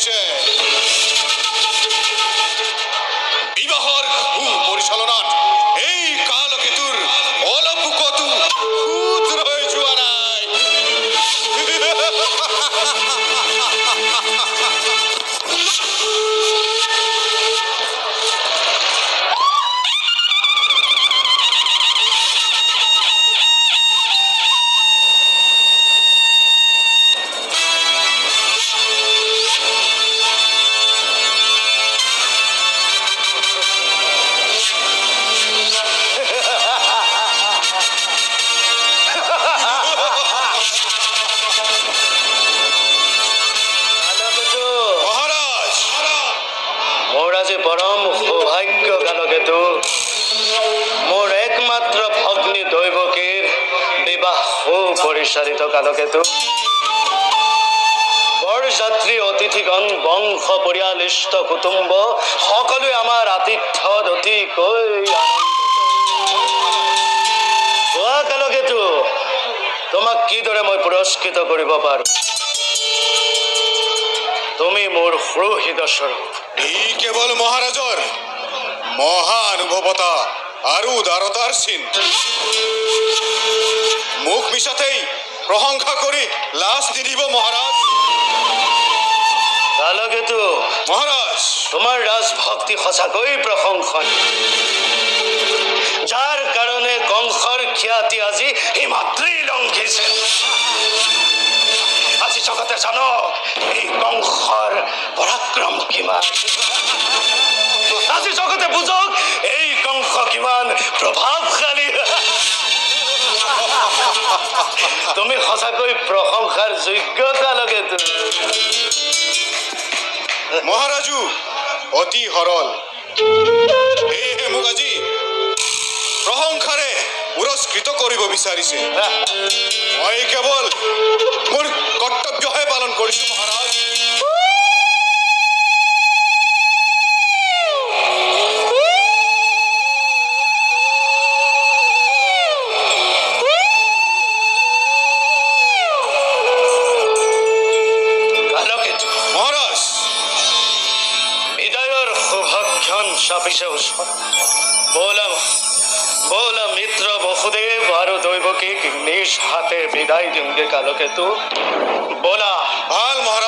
আহিছে বিবাহৰ পৰিচালনাত এই কালকেতুৰ অলপো কতো খুঁত ৰৈ যোৱা নাই परम सौभाग्य कालकेतु मोर एकमात्र भग्नी दैवकीर विवाह परिचालित कालकेतु बरजात्री अतिथिगण वंश परियाल इष्ट कुटुम्ब सकलोवे आमार आतिथ्यत अतिकै कालकेतु তোমাক কিদৰে মই পুৰস্কৃত কৰিব পাৰো তুমি মোৰ সুহৃদ স্বৰূপ এই কেৱল মহাৰাজৰ মহানুভৱতা আৰু উদাৰতাৰ চিন মুখ মিছাতেই প্ৰশংসা কৰি লাজ নিদিব মহাৰাজ কালকেতু মহাৰাজ তোমাৰ ৰাজভক্তি সঁচাকৈ প্ৰশংসনীয় যাৰ কাৰণে কংসৰ খ্যাতি আজি হিমাদ্ৰী লংঘিছে আজি জগতে জানো এই কংসৰ পৰাক্ৰম কিমান আজি জগতে বুঝক এই কংস কিমান প্ৰভাৱশালী তুমি সঁচাকৈ প্ৰশংসাৰ যোগ্য কালকেতু মহাৰাজু অতি সৰল সেয়েহে মোক আজি প্ৰশংসাৰে পুৰস্কৃত কৰিব বিচাৰিছে মই কেৱল মোৰ কৰ্তব্যহে পালন কৰিছো মহাৰাজ মহাৰাজ বিদায়ৰ শুভক্ষণ চাপিছে ওচৰত बोला मित्र वसुदेव और दैवकीक निज हाथे विदाय देंगे कालकेतु बोला ভাল মহাৰাজ